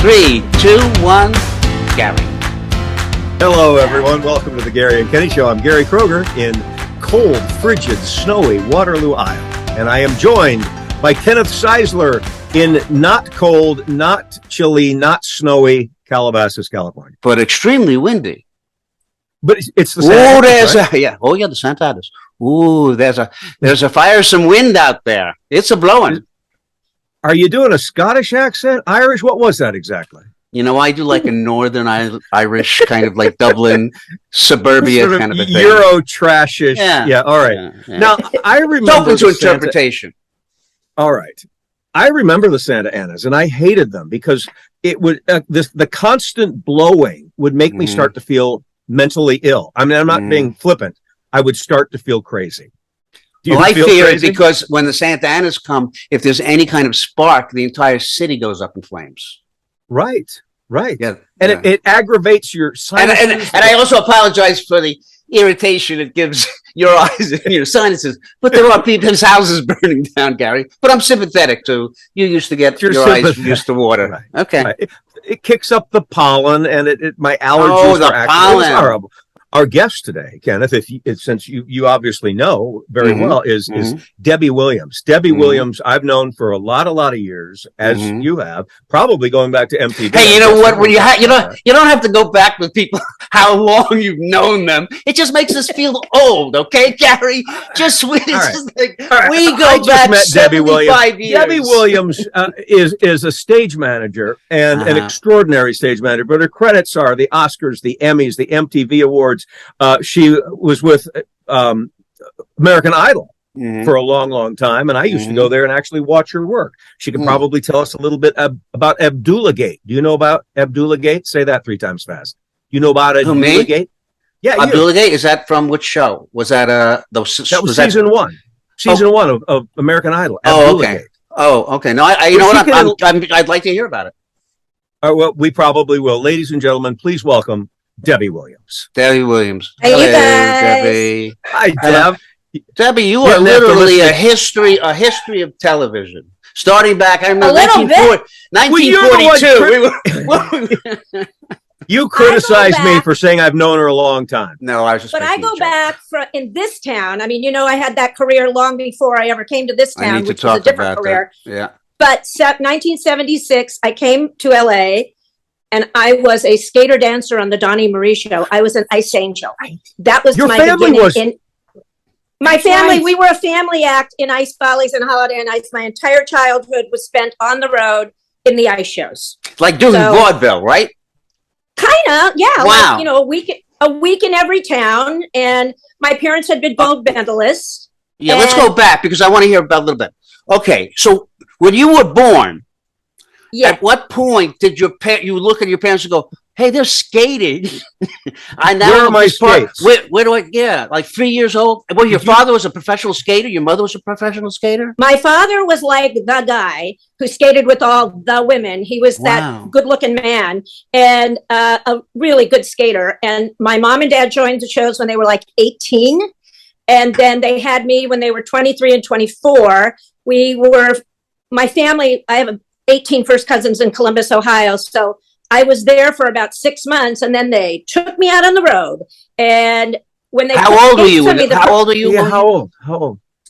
3, 2, 1, Gary. Hello, everyone. Welcome to the Gary and Kenny Show. I'm Gary Kroger in cold, frigid, snowy Waterloo, Iowa. And I am joined by Kenneth Seisler in not cold, not chilly, not snowy Calabasas, California. But extremely windy. But it's the Santa. Oh, there's right? the Santa Ana. Ooh, there's a firesome wind out there. It's a blowing. Are you doing a Scottish accent? Irish? What was that exactly? You know, I do like a Northern Irish kind of like Dublin suburbia sort of kind of a thing. Euro trashish. Yeah. All right. Yeah. Now, I remember it's open to interpretation. All right. I remember the Santa Anas, and I hated them because it would the constant blowing would make me start to feel mentally ill. I mean, I'm not being flippant. I would start to feel crazy. I fear it because when the Santa Anas come, if there's any kind of spark, the entire city goes up in flames. Right. Yeah, and it aggravates your sinuses. And I also apologize for the irritation it gives your eyes and your sinuses. But there are people's houses burning down, Gary. But I'm sympathetic to you. Used to get your eyes used to water. Right. Okay. Right. It kicks up the pollen, and my allergies. Oh, the pollen. Horrible. Our guest today, Kenneth, since you obviously know very well, is Debbie Williams. Debbie Williams, I've known for a lot of years, as you have, probably going back to MTV. Hey, you know what? When you don't have to go back with people how long you've known them. It just makes us feel old, okay, Gary? We go back 75 years. Debbie Williams is a stage manager and an extraordinary stage manager, but her credits are the Oscars, the Emmys, the MTV Awards. She was with American Idol for a long time, and I used to go there and actually watch her work. She could probably tell us a little bit about Abdullah-gate. Do you know about Abdullah-gate? Say that 3 times fast. You know about Abdullah-gate? Yeah, Abdullah-gate. Is that from which show? Was that that was season 1? Season 1 of American Idol. Okay. Oh, okay. No, you know what? I'd like to hear about it. Well, we probably will. Ladies and gentlemen, please welcome Debbie Williams. Debbie Williams. Hey, hello, you guys. Debbie. Hi, Deb. Debbie, you are literally a history of television. Starting back, I remember 1942. You criticized me for saying I've known her a long time. No, I was just. But I go back in this town. I mean, I had that career long before I ever came to this town, which was a different career. That. Yeah. But 1976, I came to LA. And I was a skater dancer on the Donnie Marie show. I was an ice angel. That was my beginning. My family, we were a family act in Ice Follies and Holiday on Ice. My entire childhood was spent on the road in the ice shows. Like doing vaudeville, right? Kind of, yeah. Wow. Like, a week in every town. And my parents had been gold medalists. Yeah, let's go back because I want to hear about a little bit. Okay, so when you were born, at what point did you look at your parents and go, "Hey, they're skating"? Where are my skates? Where do I? Yeah, like 3 years old. Well, your father was a professional skater. Your mother was a professional skater. My father was like the guy who skated with all the women. He was that good-looking man and a really good skater. And my mom and dad joined the shows when they were like 18, and then they had me when they were 23 and 24. My family. I have 18 first cousins in Columbus, Ohio. So I was there for about 6 months, and then they took me out on the road. And when they how old were you? How old are you? Yeah, how old?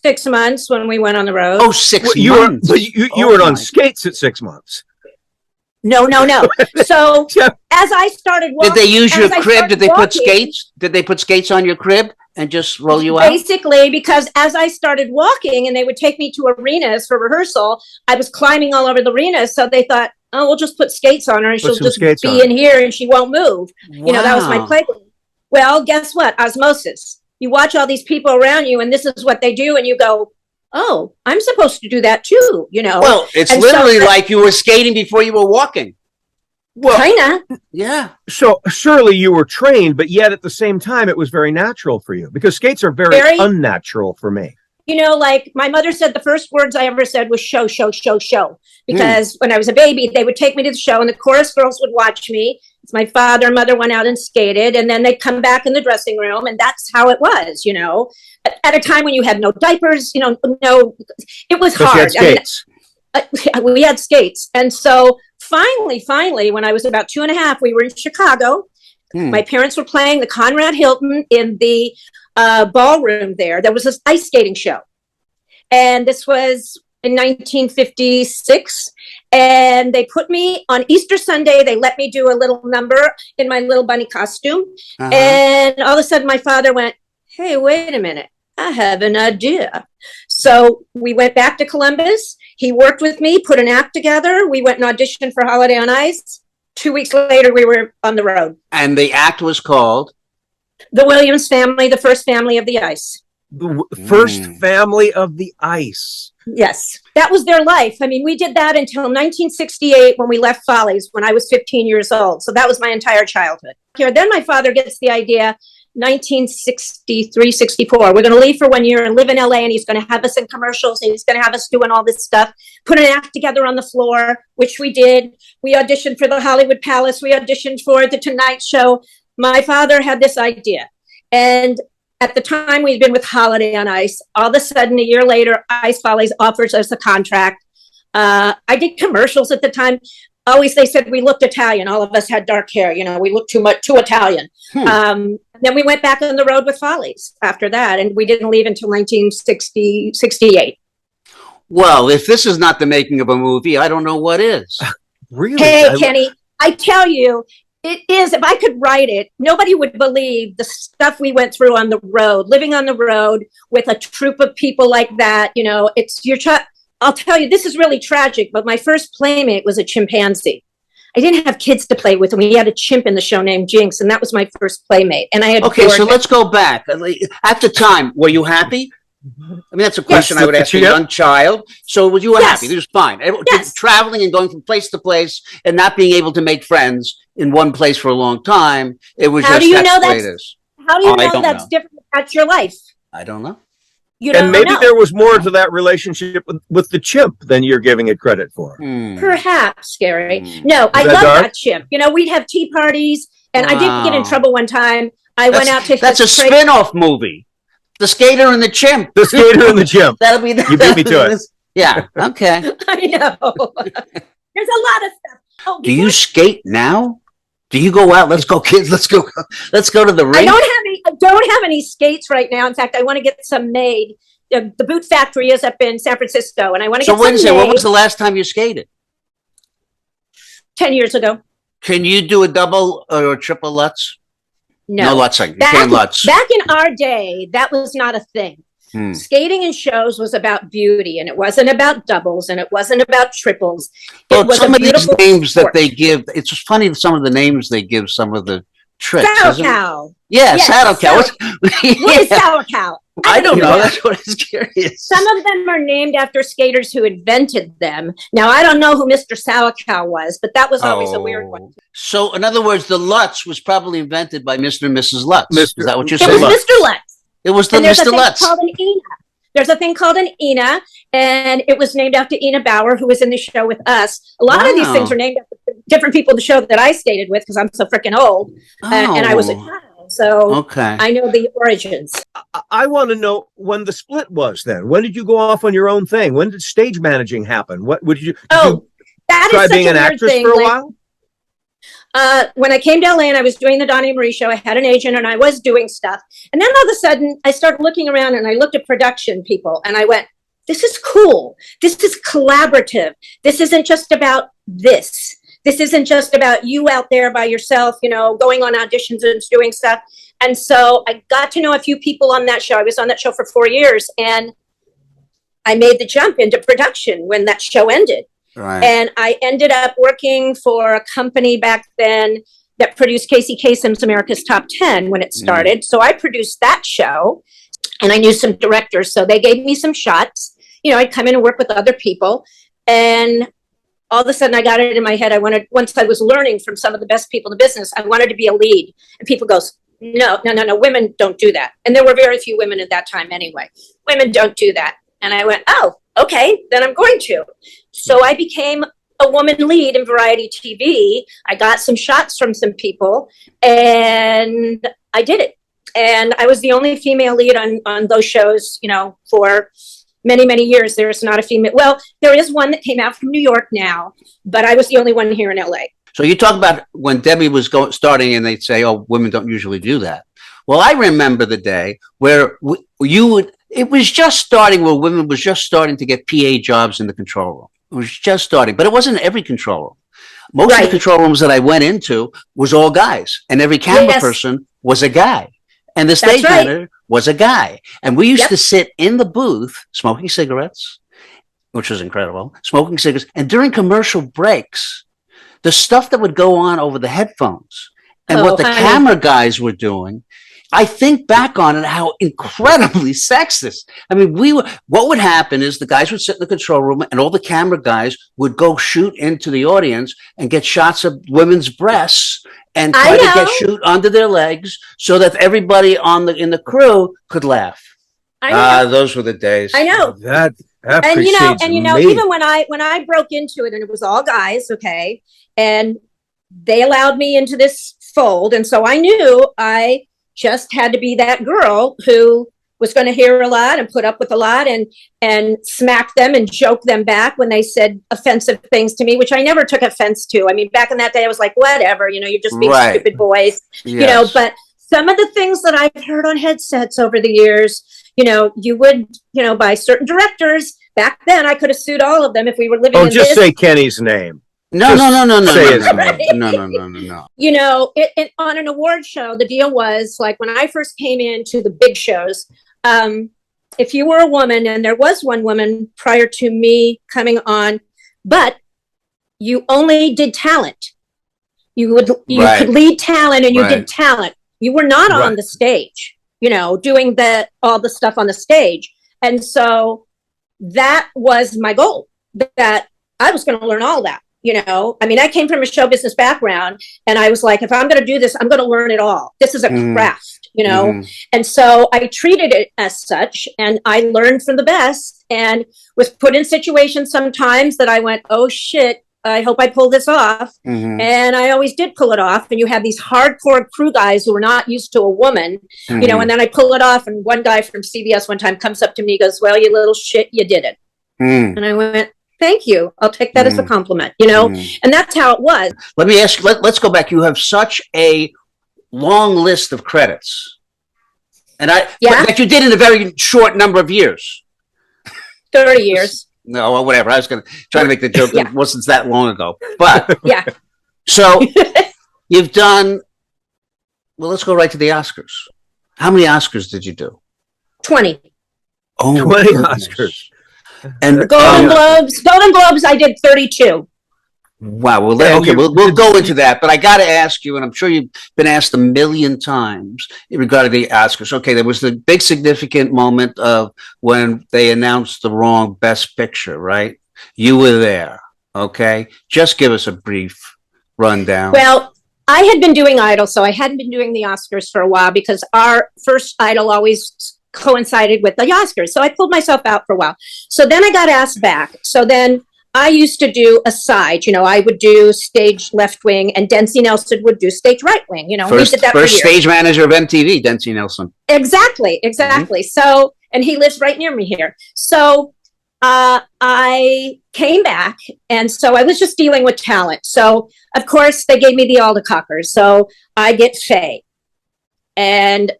6 months when we went on the road. Oh, 6 months. You were on skates at 6 months. No. So as I started walking, did they use your crib? Did they put skates? Did they put skates on your crib and just roll you out? Basically, because as I started walking and they would take me to arenas for rehearsal, I was climbing all over the arenas. So they thought, oh, we'll just put skates on her and she'll just be in here and she won't move. Wow. That was my playground. Well, guess what? Osmosis. You watch all these people around you and this is what they do. And you go, oh, I'm supposed to do that too, Well, it's literally like you were skating before you were walking. Well, kinda. Yeah. So surely you were trained, but yet at the same time, it was very natural for you because skates are very unnatural for me. Like my mother said, the first words I ever said was show. Because when I was a baby, they would take me to the show and the chorus girls would watch me. My father and mother went out and skated and then they'd come back in the dressing room and that's how it was, At a time when you had no diapers, it was hard. Skates. We had skates. And so finally, when I was about 2.5, we were in Chicago. My parents were playing the Conrad Hilton in the ballroom there. There was this ice skating show. And this was in 1956. And they put me on Easter Sunday. They let me do a little number in my little bunny costume. And all of a sudden, my father went, hey, wait a minute. I have an idea. So we went back to Columbus. He worked with me, put an act together. We went and auditioned for Holiday on Ice. 2 weeks later, we were on the road. And the act was called? The Williams Family, the First Family of the Ice. The First Family of the Ice. Yes, that was their life. I mean, we did that until 1968 when we left Follies when I was 15 years old. So that was my entire childhood. Here, then my father gets the idea, 1963, 64. We're going to leave for 1 year and live in LA, and he's going to have us in commercials, and he's going to have us doing all this stuff, put an act together on the floor, which we did. We auditioned for the Hollywood Palace. We auditioned for the Tonight Show. My father had this idea. And at the time we'd been with Holiday on Ice, all of a sudden, a year later, Ice Follies offers us a contract. I did commercials at the time. Always they said we looked Italian. All of us had dark hair. You know, we looked too Italian. Then we went back on the road with Follies after that, and we didn't leave until 1968. Well, if this is not the making of a movie, I don't know what is. Really? Hey, Kenny, I tell you, it is. If I could write it, nobody would believe the stuff we went through on the road, living on the road with a troop of people like that. You know, it's your child. I'll tell you, this is really tragic, but my first playmate was a chimpanzee. I didn't have kids to play with, and we had a chimp in the show named Jinx, and that was my first playmate. And I had let's go back. At the time, were you happy? I mean, that's a question I would ask a young child. So you were happy. It was fine. Yes. Traveling and going from place to place and not being able to make friends in one place for a long time. It was How just do you that's know the way that's, it is. How do you know that's different? That's your life. I don't know. You don't and maybe know. there was more to that relationship with the chimp than you're giving it credit for. Perhaps, Gary. No, I love that chimp. You know, we'd have tea parties, and I did get in trouble one time. Went out to that's a spin-off movie. The Skater and the Chimp. The Skater and the Chimp. That'll be. You beat me to it. Yeah. Okay. I know. There's a lot of stuff. Oh, do you skate now? Do you go out? Let's go, kids. Let's go. Let's go to the rink. I don't have any skates right now. In fact, I want to get some made. The boot factory is up in San Francisco, and I want to get some made. When was the last time you skated? 10 years ago. Can you do a double or a triple Lutz? No Lutzing. You can't Lutz. Back in our day, that was not a thing. Skating in shows was about beauty, and it wasn't about doubles, and it wasn't about triples. It was some a of these beautiful names sport. that they give, it's just funny some of the names they give some of the tricks. Sour cow. Yeah, saddle cow. What is sour cow? I don't know. That's what I was curious. Some of them are named after skaters who invented them. Now, I don't know who Mr. Sour Cow was, but that was always a weird one. So, in other words, the Lutz was probably invented by Mr. and Mrs. Lutz. Is that what you're saying? It was Mr. Lutz. It was the Mr. Lutz. There's a thing called an Ina, and it was named after Ina Bauer, who was in the show with us. A lot of these things are named after different people in the show that I skated with because I'm so freaking old, and I was a child. So I know the origins. I want to know when the split was then. When did you go off on your own thing? When did stage managing happen? What would you that try is being such an a weird actress thing. for a while? When I came to LA and I was doing the Donnie Marie show, I had an agent and I was doing stuff. And then all of a sudden I started looking around and I looked at production people and I went, this is cool. This is collaborative. This isn't just about this. This isn't just about you out there by yourself, you know, going on auditions and doing stuff. And so I got to know a few people on that show. I was on that show for 4 years and I made the jump into production when that show ended. Right. And I ended up working for a company back then that produced Casey Kasem's America's Top 10 when it started. So I produced that show and I knew some directors. So they gave me some shots. You know, I'd come in and work with other people. And all of a sudden I got it in my head. Once I was learning from some of the best people in the business, I wanted to be a lead. And people goes, no, women don't do that. And there were very few women at that time anyway. Women don't do that. And I went, oh, okay, then I'm going to. So I became a woman lead in variety TV. I got some shots from some people and I did it. And I was the only female lead on those shows, you know, for many, many years, there is not a female. Well, there is one that came out from New York now, but I was the only one here in LA. So you talk about when Debbie was starting and they'd say, oh, women don't usually do that. Well, I remember the day where it was just starting, where women was just starting to get PA jobs in the control room. It was just starting, but it wasn't every control room. Most of the control rooms that I went into was all guys, and every camera person was a guy, and the stage manager was a guy. And we used to sit in the booth smoking cigarettes, which was incredible, smoking cigarettes. And during commercial breaks, the stuff that would go on over the headphones and what the camera guys were doing, I think back on it, how incredibly sexist. I mean, what would happen is the guys would sit in the control room and all the camera guys would go shoot into the audience and get shots of women's breasts and try to get shoot under their legs so that everybody in the crew could laugh. Those were the days. I know. That and you know, even when I broke into it and it was all guys, okay, and they allowed me into this fold, and so I knew I just had to be that girl who was going to hear a lot and put up with a lot and smack them and joke them back when they said offensive things to me, which I never took offense to. I mean, back in that day, I was like, whatever, you know, you're just being stupid boys, you know, but some of the things that I've heard on headsets over the years, you know, you would, you know, by certain directors back then, I could have sued all of them if we were living in this. Just say Kenny's name. No. Say his name. No. You know, on an award show, the deal was like when I first came into the big shows, if you were a woman, and there was one woman prior to me coming on, but you only did talent. You could lead talent, and you did talent. You were not on the stage, you know, doing all the stuff on the stage. And so that was my goal, that I was going to learn all that. You know, I mean, I came from a show business background, and I was like, if I'm going to do this, I'm going to learn it all. This is a craft, you know? And so I treated it as such, and I learned from the best, and was put in situations sometimes that I went, oh shit, I hope I pull this off. And I always did pull it off. And you have these hardcore crew guys who are not used to a woman, you know, and then I pull it off. And one guy from CBS one time comes up to me, goes, well, you little shit, you did it. And I went, thank you. I'll take that as a compliment, you know, and that's how it was. Let me ask, let's go back. You have such a long list of credits, and that you did in a very short number of years. 30 years. No, or whatever. I was going to try to make the joke. It wasn't that long ago, but so you've done, well, let's go right to the Oscars. How many Oscars did you do? 20. Oh, 20 Oscars. And Golden Globes, I did 32. Wow. Well, okay, we'll go into that, but I got to ask you, and I'm sure you've been asked a million times regarding the Oscars. Okay, there was the big significant moment of when they announced the wrong Best Picture, right? You were there. Okay, just give us a brief rundown. Well, I had been doing Idol, so I hadn't been doing the Oscars for a while because our first Idol always coincided with the Oscars. So I pulled myself out for a while. So then I got asked back. So then I used to do a side, you know, I would do stage left wing and Dempsey Nelson would do stage right wing. You know, we did that first stage manager of MTV, Dempsey Nelson. Exactly. So, and he lives right near me here. So I came back, and so I was just dealing with talent. So of course they gave me the Aldercockers. So I get Faye. And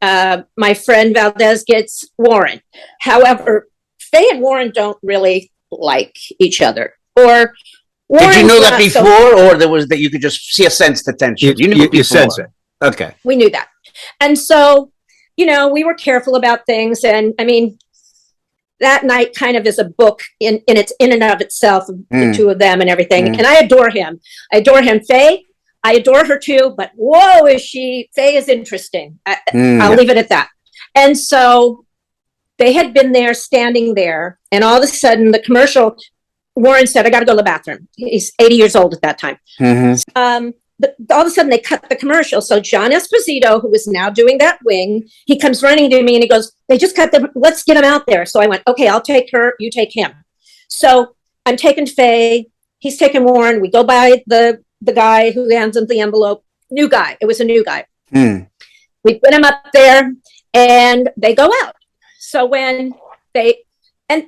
my friend Valdez gets Warren. However, Faye and Warren don't really like each other. Or Warren's, did you know that before, or there was that you could just see a sense the tension? You sense it. Okay, we knew that, and so you know we were careful about things. And I mean, that night kind of is a book in and of itself, the two of them and everything. And I adore him. Faye. I adore her too, but whoa, Faye is interesting. I'll leave it at that. And so they had been there, standing there, and all of a sudden the commercial, Warren said, I got to go to the bathroom. He's 80 years old at that time. All of a sudden they cut the commercial. So John Esposito, who is now doing that wing, he comes running to me and he goes, they just cut them. Let's get him out there. So I went, okay, I'll take her. You take him. So I'm taking Faye. He's taking Warren. We go by the guy who hands him the envelope. New guy. It was a new guy. We put him up there and they go out. So when they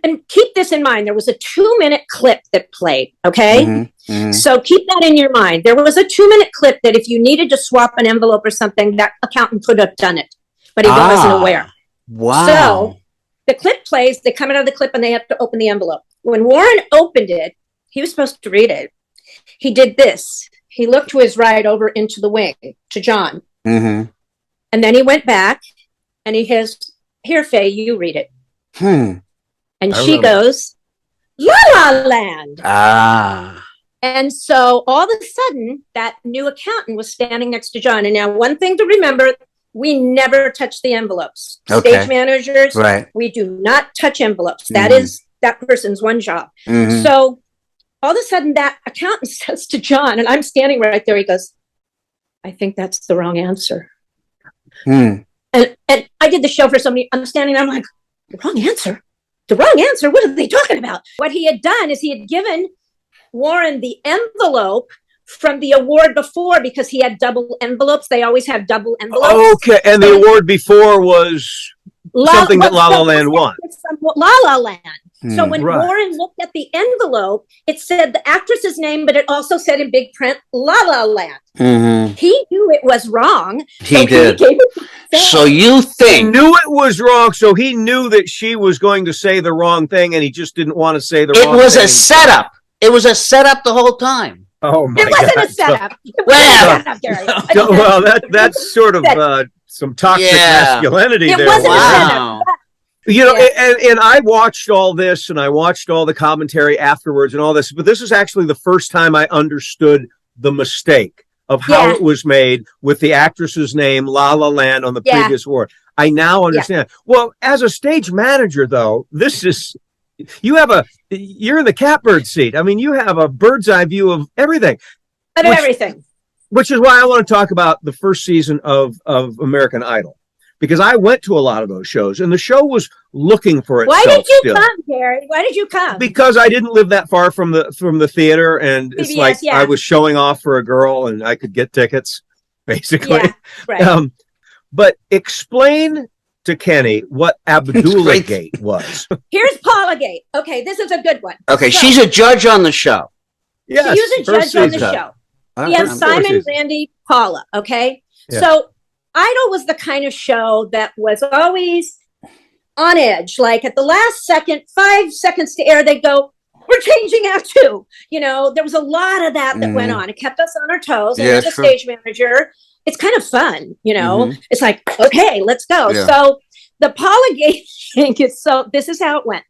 and keep this in mind. There was a 2-minute clip that played. Okay. So keep that in your mind. There was a 2-minute clip that if you needed to swap an envelope or something, that accountant could have done it, but he wasn't aware. Wow. So the clip plays, they come out of the clip and they have to open the envelope. When Warren opened it, he was supposed to read it. He did this. He looked to his right over into the wing to John. And then he went back and he has, here, Faye, you read it. And she goes, La La Land. And so all of a sudden, that new accountant was standing next to John. And now one thing to remember, we never touch the envelopes. Stage managers, we do not touch envelopes. That is that person's one job. So all of a sudden, that accountant says to John, and I'm standing right there, he goes, I think that's the wrong answer. And I did the show for somebody. I'm standing there, I'm like, the wrong answer? The wrong answer? What are they talking about? What he had done is he had given Warren the envelope from the award before, because he had double envelopes. They always have double envelopes. Okay, and the award before was something that La La Land won. La La Land. So when Warren looked at the envelope, it said the actress's name, but it also said in big print, La La Land. He knew it was wrong. He did. So you think. He knew it was wrong, so he knew that she was going to say the wrong thing, and he just didn't want to say the wrong thing. It was a setup. It was a setup the whole time. Oh my God. It wasn't a setup. It wasn't a setup, Gary. Well, that's sort of some toxic masculinity there. It wasn't a setup. You know, and I watched all this, and I watched all the commentary afterwards and all this, but this is actually the first time I understood the mistake of how it was made with the actress's name, La La Land, on the previous award. I now understand. Well, as a stage manager, though, this is, you're in the catbird seat. I mean, you have a bird's eye view of everything. Which is why I want to talk about the first season of American Idol. Because I went to a lot of those shows, and the show was looking for itself. Why did you come, Gary? Why did you come? Because I didn't live that far from the theater, and it's like I was showing off for a girl, and I could get tickets, basically. But explain to Kenny what Abdullah Gate was. Here's Paula Gate. Okay, this is a good one. Okay, so, she's a judge on the show. Yes, she was a judge on the show. We have Simon, Randy, Paula. Okay, so Idol was the kind of show that was always on edge. Like at the last second, 5 seconds to air, they go, we're changing act 2. You know, there was a lot of that went on. It kept us on our toes. And as a stage manager, it's kind of fun, you know. It's like, okay, let's go. So the Paula Gate thing is, so this is how it went.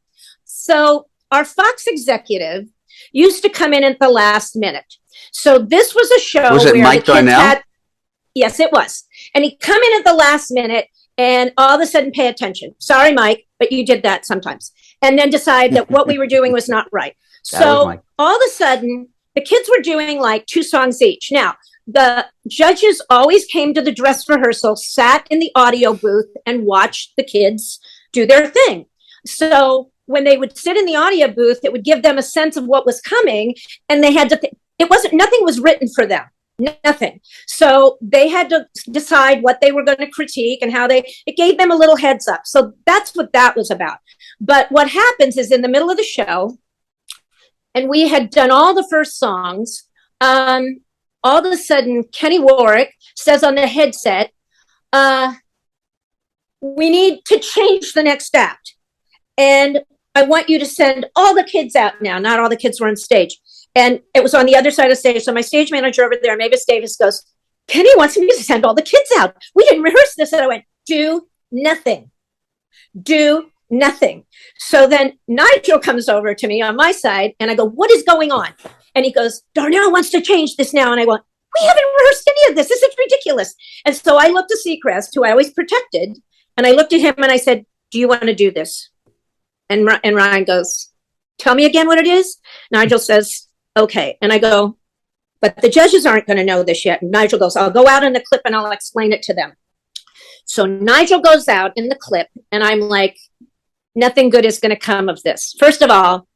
So our Fox executive used to come in at the last minute. So this was a show where Mike Darnell? Yes, it was. And he'd come in at the last minute and all of a sudden pay attention. Sorry, Mike, but you did that sometimes. And then decide that what we were doing was not right. So all of a sudden, the kids were doing like 2 songs each. Now, the judges always came to the dress rehearsal, sat in the audio booth, and watched the kids do their thing. So when they would sit in the audio booth, it would give them a sense of what was coming. And they had to, nothing was written for them. Nothing. So they had to decide what they were going to critique and how it gave them a little heads up. So that's what that was about. But what happens is in the middle of the show, and we had done all the first songs, all of a sudden, Kenny Warwick says on the headset, we need to change the next act. And I want you to send all the kids out now. Not all the kids were on stage. And it was on the other side of the stage. So my stage manager over there, Mavis Davis, goes, Kenny wants me to send all the kids out. We didn't rehearse this. And I went, do nothing. Do nothing. So then Nigel comes over to me on my side and I go, what is going on? And he goes, Darnell wants to change this now. And I went, we haven't rehearsed any of this. This is ridiculous. And so I looked to Seacrest, who I always protected. And I looked at him and I said, do you want to do this? And Ryan goes, tell me again what it is. Nigel says, okay. And I go, but the judges aren't going to know this yet. And Nigel goes, I'll go out in the clip and I'll explain it to them. So Nigel goes out in the clip and I'm like, nothing good is going to come of this. First of all,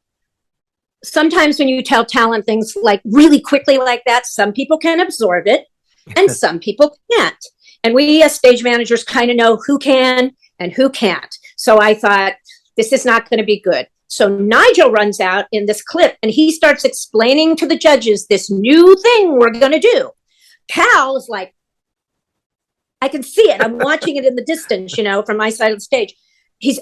sometimes when you tell talent things like really quickly like that, some people can absorb it and some people can't. And we as stage managers kind of know who can and who can't. So I thought, This is not going to be good. So Nigel runs out in this clip and he starts explaining to the judges this new thing we're going to do. Cal is like, I can see it. I'm watching it in the distance, from my side of the stage.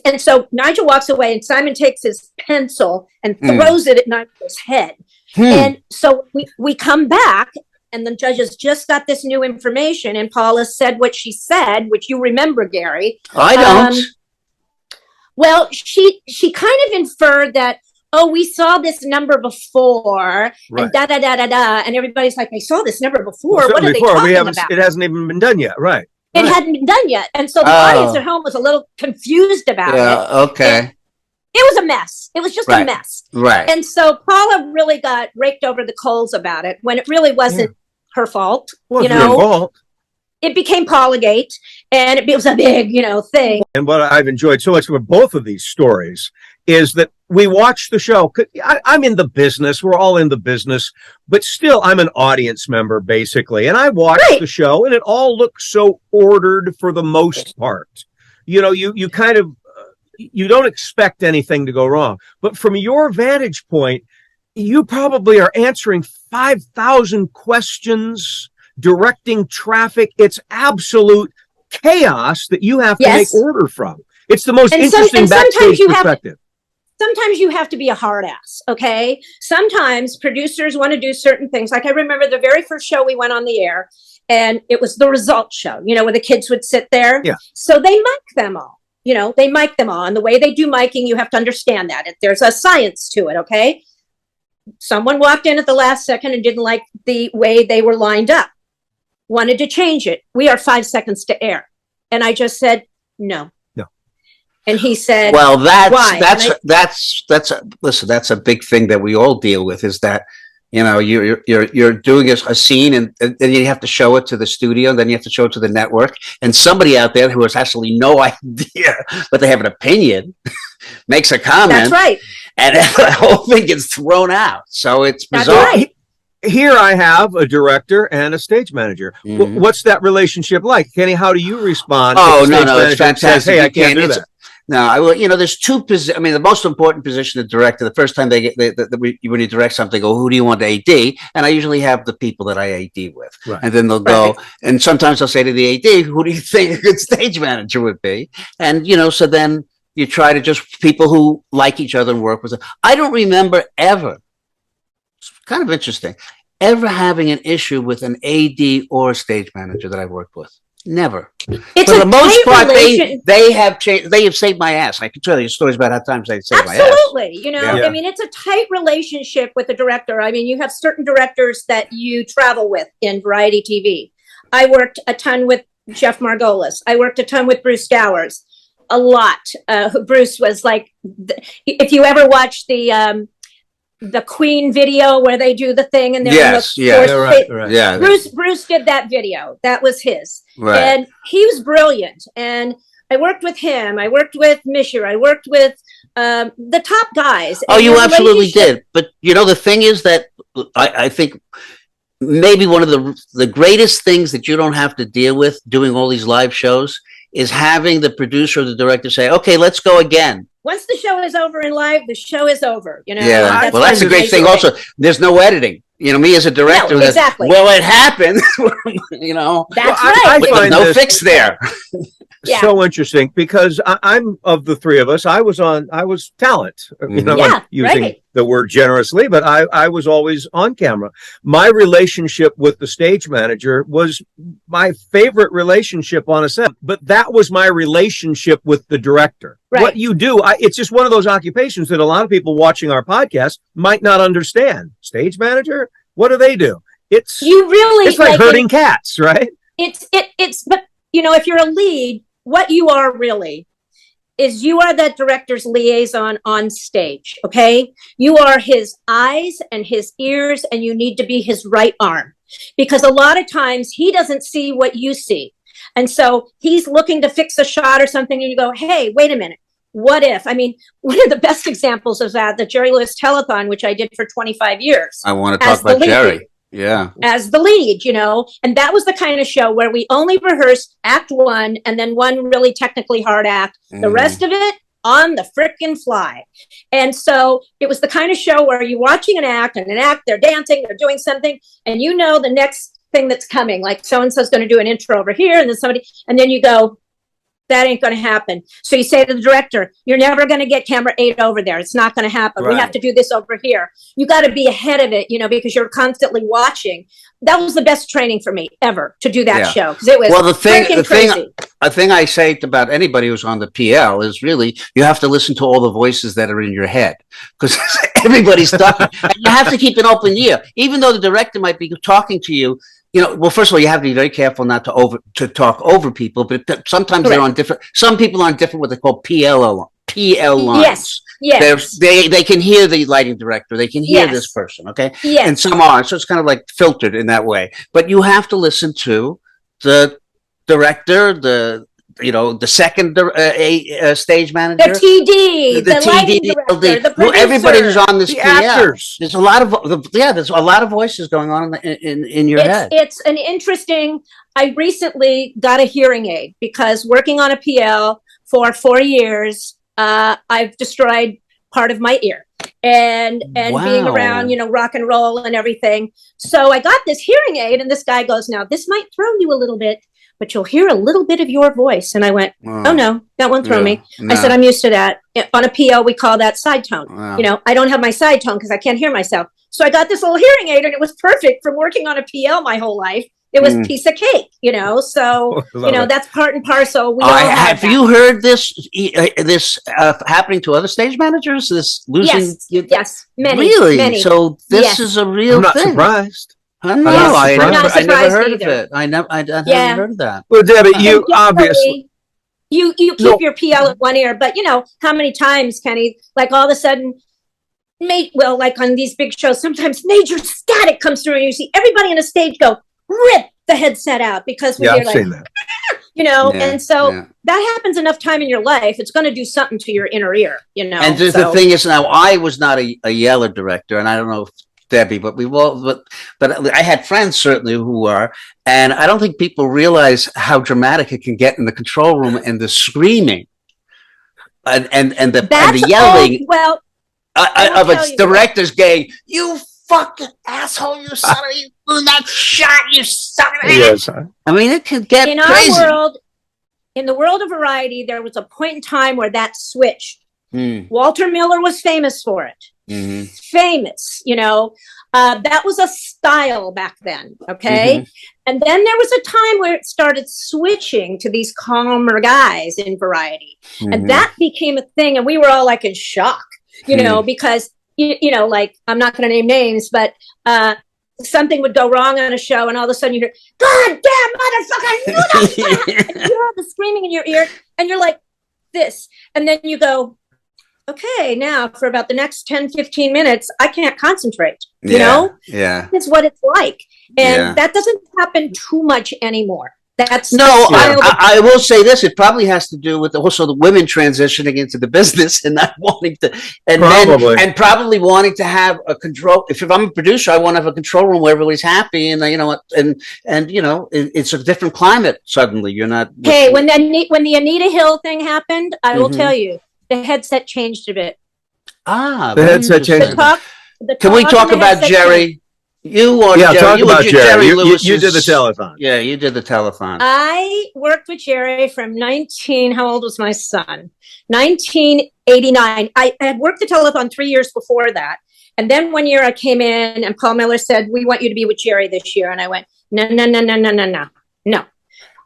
And so Nigel walks away and Simon takes his pencil and throws it at Nigel's head. And so we come back and the judges just got this new information and Paula said what she said, which you remember, Gary. I don't. Well, she kind of inferred that, we saw this number before, and da-da-da-da-da, and everybody's like, they saw this number before. What are they talking about? It hasn't even been done yet, right? It hadn't been done yet. And so the audience at home was a little confused about it. Okay. And it was a mess. It was just a mess. Right. And so Paula really got raked over the coals about it when it really wasn't her fault. Wasn't her fault. It became Paulagate, and it was a big, thing. And what I've enjoyed so much with both of these stories is that we watch the show. I'm in the business. We're all in the business, but still I'm an audience member basically. And I watched the show and it all looks so ordered for the most part. You kind of, you don't expect anything to go wrong, but from your vantage point, you probably are answering 5,000 questions, directing traffic. It's absolute chaos that you have to make order from. It's the most interesting backstage perspective. Sometimes you have to be a hard ass, okay? Sometimes producers want to do certain things. Like I remember the very first show we went on the air, and it was the results show, where the kids would sit there. Yeah. So they mic them all. They mic them all. And the way they do miking, you have to understand that. There's a science to it, okay? Someone walked in at the last second and didn't like the way they were lined up. Wanted to change it. We are 5 seconds to air. And I just said, no. And he said, well, that's a big thing that we all deal with, is that, you're doing a scene and then you have to show it to the studio, and then you have to show it to the network, and somebody out there who has absolutely no idea, but they have an opinion, makes a comment. That's right. And the whole thing gets thrown out. So it's bizarre. That's right. Here I have a director and a stage manager. What's that relationship like? Kenny, how do you respond? Oh, no, it's fantastic. Says, hey, I can't do that. No, there's two positions. I mean, the most important position of director, the first time when you direct something, go, who do you want to AD? And I usually have the people that I AD with. Right. And then they'll go, and sometimes I'll say to the AD, who do you think a good stage manager would be? And, so then you try to just people who like each other and work with them. I don't remember ever, it's kind of interesting, ever having an issue with an AD or a stage manager that I worked with. Never. It's for the most part, they have changed. They have saved my ass. I can tell you stories about how times they saved my ass. Absolutely. I mean, it's a tight relationship with the director. I mean, you have certain directors that you travel with in variety TV. I worked a ton with Jeff Margolis. I worked a ton with Bruce Gowers. A lot. Bruce was like, if you ever watch the Queen video where they do the thing and they're right. Bruce did that video. That was his. Right. And he was brilliant. And I worked with him. I worked with Misher. I worked with the top guys. Oh, you absolutely did. But the thing is that I think maybe one of the greatest things that you don't have to deal with doing all these live shows is having the producer or the director say, okay, let's go again. Once the show is over in live, the show is over. Yeah, that's a great thing. Also, there's no editing. Me as a director, no, exactly. Well, it happened. That's right. There's no fix there. So interesting, because I'm of the three of us. I was talent. I'm using the word generously, but I was always on camera. My relationship with the stage manager was my favorite relationship on a set, but that was my relationship with the director. Right. What you do, it's just one of those occupations that a lot of people watching our podcast might not understand. Stage manager, what do they do? It's like herding cats, right? But if you're a lead, what you are really is you are that director's liaison on stage, okay? You are his eyes and his ears, and you need to be his right arm, because a lot of times he doesn't see what you see. And so he's looking to fix a shot or something, and you go, hey, wait a minute. What if? I mean, one of the best examples of that, the Jerry Lewis Telethon, which I did for 25 years. I want to talk about Jerry. Yeah. As the lead, and that was the kind of show where we only rehearsed act one and then one really technically hard act. The rest of it, on the frickin' fly. And so it was the kind of show where you're watching an act, they're dancing, they're doing something, and you know the next thing that's coming, like so-and-so's going to do an intro over here, and then you go, that ain't going to happen. So you say to the director, you're never going to get camera 8 over there. It's not going to happen. Right. We have to do this over here. You got to be ahead of it, because you're constantly watching. That was the best training for me ever to do that show. Because it was a thing I say about anybody who's on the PL is really, you have to listen to all the voices that are in your head, because everybody's talking. And you have to keep an open ear, even though the director might be talking to you. Well, first of all, you have to be very careful not to talk over people, but sometimes they're on different. Some people are on different what they call PL lines. Yes. They can hear the lighting director. They can hear this person. Okay. Yes. And some are, so it's kind of like filtered in that way. But you have to listen to the director, the second stage manager, the TD, the lighting director, the producer, everybody who's on this actors. There's a lot of voices going on in your head. It's an interesting. I recently got a hearing aid because working on a PL for 4 years, I've destroyed part of my ear and being around, rock and roll and everything. So I got this hearing aid, and this guy goes, "Now this might throw you a little bit, but you'll hear a little bit of your voice." And I went, "Oh no, that won't throw me." No. I said, "I'm used to that." On a PL, we call that side tone. Wow. I don't have my side tone because I can't hear myself. So I got this little hearing aid, and it was perfect from working on a PL my whole life. It was a piece of cake, So, that's part and parcel. Have you heard this happening to other stage managers? This losing? Yes, many. Really? Many. So this is a real thing. I'm not surprised. I know. I never heard of it. I haven't heard of that. Well, Debbie, you obviously you keep your PL in one ear, but how many times, Kenny? Like all of a sudden, like on these big shows, sometimes major static comes through, and you see everybody on a stage go rip the headset out because we're like, seen that. And so that happens enough time in your life, it's going to do something to your inner ear, And the thing is, now I was not a yeller director, and I don't know if Debbie, but but I had friends certainly who are, and I don't think people realize how dramatic it can get in the control room, and the screaming and the yelling of a director's gang. You fucking asshole! You son of you blew that shot! You son of a... Yes, I mean, it can get crazy. In the world of variety, there was a point in time where that switched. Walter Miller was famous for it. Mm-hmm. Famous, that was a style back then. Okay. Mm-hmm. And then there was a time where it started switching to these calmer guys in variety. Mm-hmm. And that became a thing. And we were all like in shock, because, like, I'm not going to name names, but, something would go wrong on a show, and all of a sudden you hear, "God damn motherfucker, I knew that was gonna happen." And you hear the screaming in your ear, and you're like, this. And then you go, okay, now for about the next 10, 15 minutes, I can't concentrate, Yeah. It's what it's like. And that doesn't happen too much anymore. That's I will say this. It probably has to do with also the women transitioning into the business and not wanting to, and probably wanting to have a control. If I'm a producer, I want to have a control room where everybody's happy, and it's a different climate. Suddenly, you're not. Hey, when the Anita Hill thing happened, I will tell you, the headset changed a bit. The headset changed. Can we talk about Jerry? Talk about Jerry. You did the telethon. Yeah, you did the telethon. I worked with Jerry from how old was my son? 1989. I had worked the telethon 3 years before that. And then one year I came in and Paul Miller said, "We want you to be with Jerry this year." And I went, no.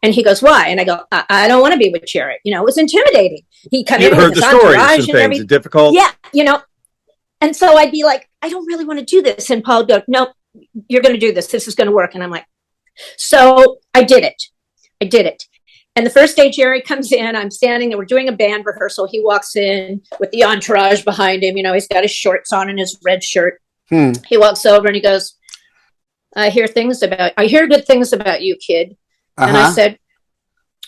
And he goes, "Why?" And I go, I don't want to be with Jerry. It was intimidating. He kind of heard the stories and things, difficult. Yeah, And so I'd be like, I don't really want to do this. And Paul would go, "No, you're going to do this. This is going to work." And I'm like, so I did it. And the first day Jerry comes in, I'm standing there, we're doing a band rehearsal. He walks in with the entourage behind him. He's got his shorts on and his red shirt. He walks over and he goes, I hear good things about you, kid. And I said,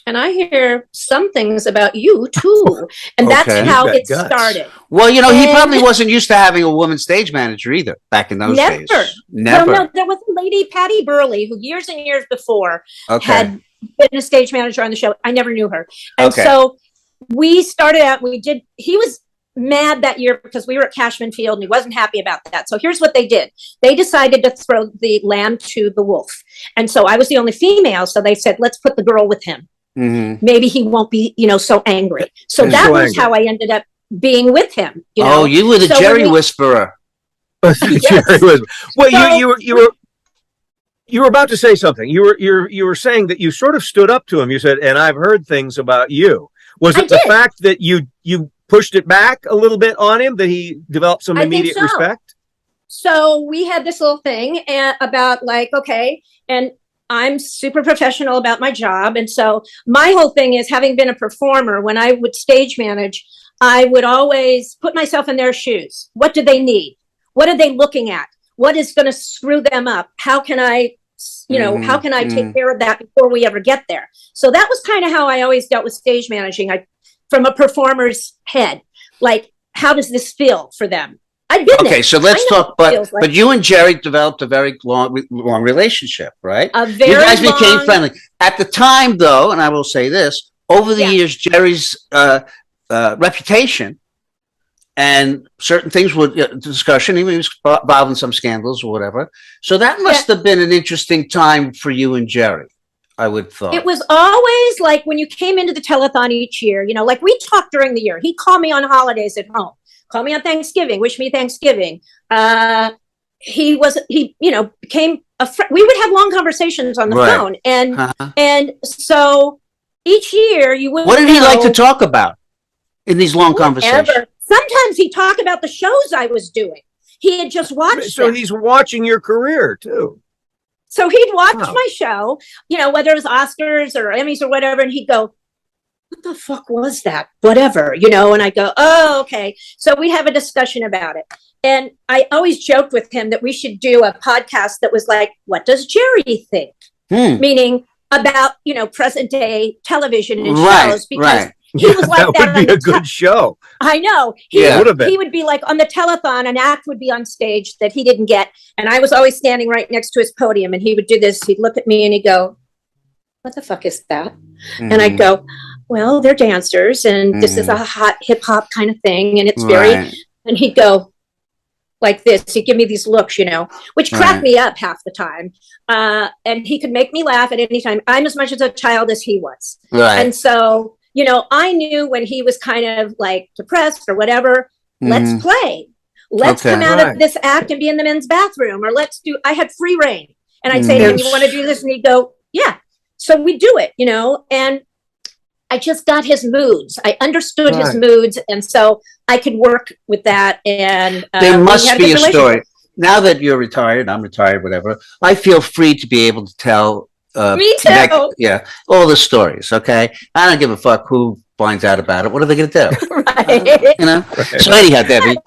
and I hear some things about you too. And that's how it started. Well, he probably wasn't used to having a woman stage manager either back in those days. Never. No, there was a lady, Patty Burley, who years and years before had been a stage manager on the show. I never knew her. And so we started out, he was mad that year because we were at Cashman Field and he wasn't happy about that. So here's what they did. They decided to throw the lamb to the wolf. And so I was the only female. So they said, let's put the girl with him. Mm-hmm. Maybe he won't be, so angry. So that was how I ended up being with him. Oh, you were the Jerry Whisperer. Yes. Jerry Whisperer. Well, so, you were about to say something. You were saying that you sort of stood up to him. You said, and I've heard things about you. Was it the fact that you pushed it back a little bit on him that he developed some immediate respect? So we had this little thing about like, okay, and I'm super professional about my job. And so my whole thing is, having been a performer, when I would stage manage, I would always put myself in their shoes. What do they need? What are they looking at? What is going to screw them up? How can I, how can I take care of that before we ever get there? So that was kind of how I always dealt with stage managing. From a performer's head, like, how does this feel for them? I've been there. Okay, so let's talk. But you and Jerry developed a very long relationship, right? You guys became friendly at the time, though, and I will say this: over the years, Jerry's reputation and certain things were discussion. He was involved in some scandals or whatever. So that must have been an interesting time for you and Jerry. I would thought it was always like when you came into the telethon each year, like we talked during the year. He'd call me on holidays at home, call me on Thanksgiving, wish me Thanksgiving. He became a friend. We would have long conversations on the phone. And so each year you would. What did he like to talk about in these long conversations? Sometimes he'd talk about the shows I was doing. He had just watched them. He's watching your career too. So he'd watch my show, whether it was Oscars or Emmys or whatever, and he'd go, what the fuck was that? Whatever, and I go, oh, okay. So we'd have a discussion about it. And I always joked with him that we should do a podcast that was like, what does Jerry think? Meaning about, present day television and shows, because he was like that. That would be a good show. I know. He would be like on the telethon, an act would be on stage that he didn't get. And I was always standing right next to his podium, and he would do this. He'd look at me and he'd go, what the fuck is that? And I'd go, well, they're dancers, and this is a hot hip hop kind of thing. And it's very, and he'd go like this. He'd give me these looks, which cracked me up half the time. And he could make me laugh at any time. I'm as much as a child as he was. And so, I knew when he was kind of like depressed or whatever, let's play. Let's come out of this act and be in the men's bathroom, or I had free reign. And I'd say to him, you want to do this? And he'd go, yeah. So we do it, and I just got his moods. I understood his moods. And so I could work with that. And there must be a story. Now that you're retired, I'm retired, whatever, I feel free to be able to tell me too. All the stories. Okay, I don't give a fuck who finds out about it. What are they going to do? So anyhow, Debbie,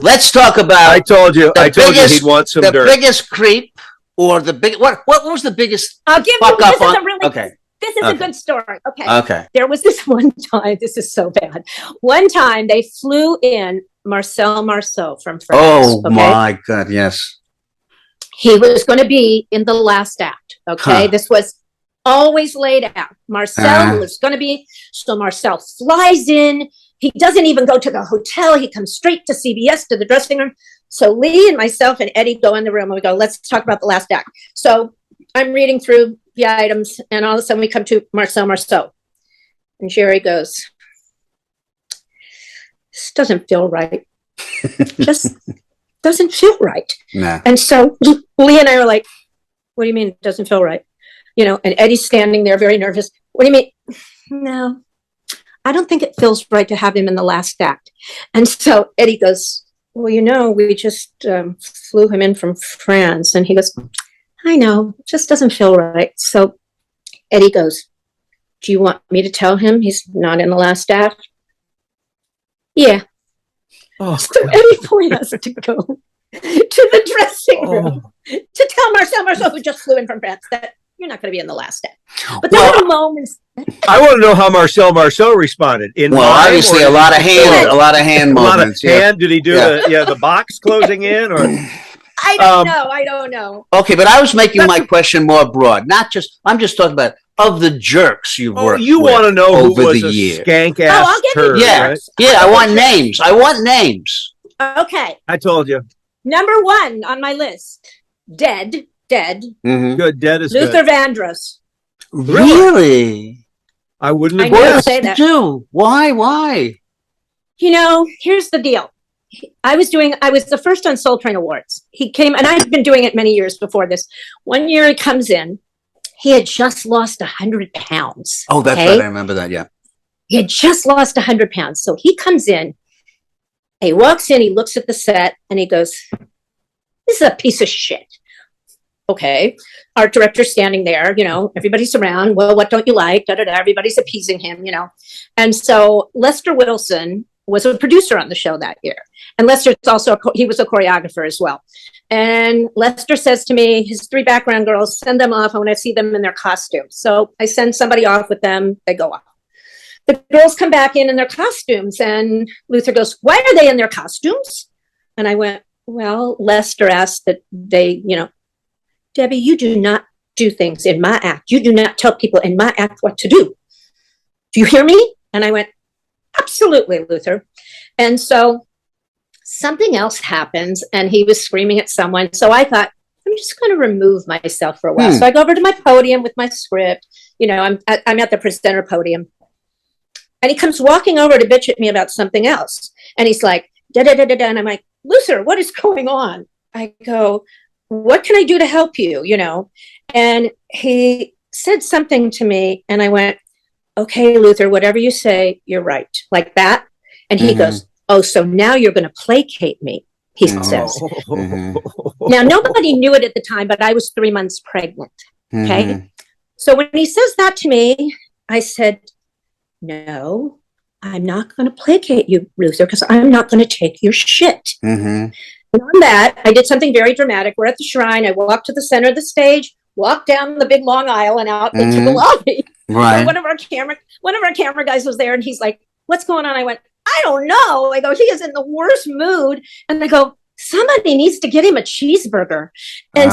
let's talk about. I told you he'd want some dirt. The biggest creep, or the big. What was the biggest? I'll give fuck you. This is a really. This is a good story. Okay. There was this one time. This is so bad. One time they flew in Marcel Marceau from France. Oh my God! Yes. He was going to be in the last act. Okay. This was always laid out. Marcel was going to be. So Marcel flies in. He doesn't even go to the hotel. He comes straight to CBS, to the dressing room. So Lee and myself and Eddie go in the room and we go, let's talk about the last act. So I'm reading through the items and all of a sudden we come to Marcel Marceau. And Jerry goes, this doesn't feel right. Just doesn't feel right. Nah. And so Lee and I were like, what do you mean it doesn't feel right? And Eddie's standing there very nervous. What do you mean? No, I don't think it feels right to have him in the last act. And so Eddie goes, well, we just flew him in from France. And he goes, I know, it just doesn't feel right. So Eddie goes, do you want me to tell him he's not in the last act? Yeah. Oh. So Eddie Boy has to go to the dressing room to tell Marcel Marceau, who just flew in from France, that you're not going to be in the last act. But there were moments. I want to know how Marcel Marceau responded. Obviously, a lot of hand moments. Did he do the box closing in, or? I don't know. Okay, but I was making my question more broad. I'm just talking about of the jerks you've worked you with want to know who over was the a years? skank ass I'll get turd, Yeah, right? yeah. I want names. I want names. Okay. I told you. Number 1 on my list. Dead. Mm-hmm. Good. Dead is Luther good. Vandross. Really? I wouldn't have I know guessed. to say that. Do why? You know, here's the deal. I was the first on Soul Train Awards. He came, and I've been doing it many years before this. One year he comes in, he had just lost 100 pounds. Oh, that's right. I remember that. Yeah. He had just lost 100 pounds. So he comes in, he walks in, he looks at the set, and he goes, "This is a piece of shit." Okay. Art director's standing there, you know, everybody's around. Well, what don't you like? Da, da, da. Everybody's appeasing him, you know. And so Lester Whittleson was a producer on the show that year. And Lester's also, he was a choreographer as well. And Lester says to me, his 3 background girls, send them off. I want to see them in their costumes. So I send somebody off with them. They go off. The girls come back in their costumes. And Luther goes, "Why are they in their costumes?" And I went, "Well, Lester asked that they, you know, Debbie, you do not do things in my act. You do not tell people in my act what to do. Do you hear me?" And I went, "Absolutely, Luther." And so something else happens, and he was screaming at someone. So I thought, I'm just going to remove myself for a while. So I go over to my podium with my script. You know, I'm at the presenter podium. And he comes walking over to bitch at me about something else. And he's like, da da da da da. And I'm like, "Luther, what is going on?" I go, "What can I do to help you?" You know? And he said something to me, and I went, "Okay, Luther, whatever you say, you're right." Like that. And he goes, "Oh, so now you're going to placate me," he says. Now, nobody knew it at the time, but I was 3 months pregnant. Okay. So when he says that to me, I said, "No, I'm not going to placate you, Luther, because I'm not going to take your shit." And on that, I did something very dramatic. We're at the shrine. I walked to the center of the stage, walked down the big long aisle and out into the lobby. Right. One of our camera guys was there, and he's like, "What's going on?" I went, "I don't know." I go, "He is in the worst mood." And I go, "Somebody needs to get him a cheeseburger." And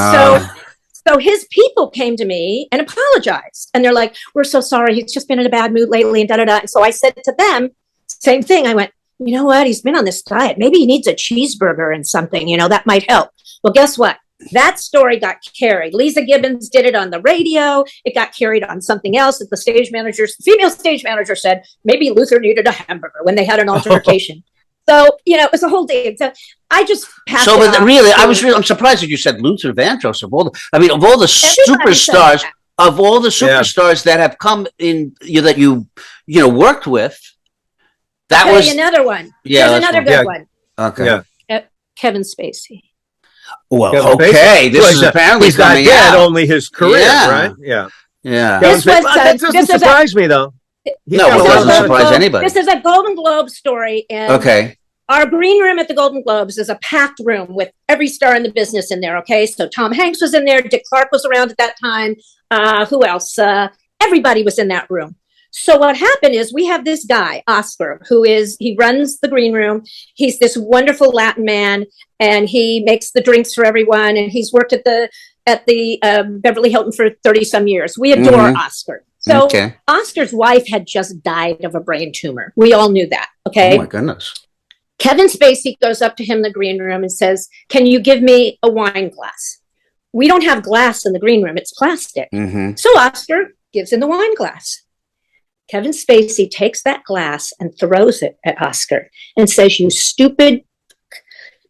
so his people came to me and apologized. And they're like, "We're so sorry. He's just been in a bad mood lately," and da da da. And so I said to them, same thing. I went, "You know what? He's been on this diet. Maybe he needs a cheeseburger and something, you know, that might help." Well, guess what? That story got carried. Lisa Gibbons did it on the radio. It got carried on something else that the female stage manager said, maybe Luther needed a hamburger when they had an altercation. So, you know, it was a whole day. So I just passed it off. Really, I'm surprised that you said Luther Vandross. Of all the superstars, that have come in, that you worked with, that was another one. Yeah, there's another good one. Okay. Yeah. Kevin Spacey. Well, okay. This is apparently he's not dead, only his career, right? Yeah. That doesn't surprise me, though. No, it doesn't surprise anybody. This is a Golden Globe story. And our green room at the Golden Globes is a packed room with every star in the business in there, okay? So Tom Hanks was in there. Dick Clark was around at that time. Who else? Everybody was in that room. So what happened is we have this guy, Oscar, he runs the green room. He's this wonderful Latin man, and he makes the drinks for everyone. And he's worked at the Beverly Hilton for 30 some years. We adore Oscar. So Oscar's wife had just died of a brain tumor. We all knew that. Okay. Oh my goodness. Kevin Spacey goes up to him in the green room and says, "Can you give me a wine glass?" We don't have glass in the green room. It's plastic. So Oscar gives him the wine glass. Kevin Spacey takes that glass and throws it at Oscar and says, you stupid,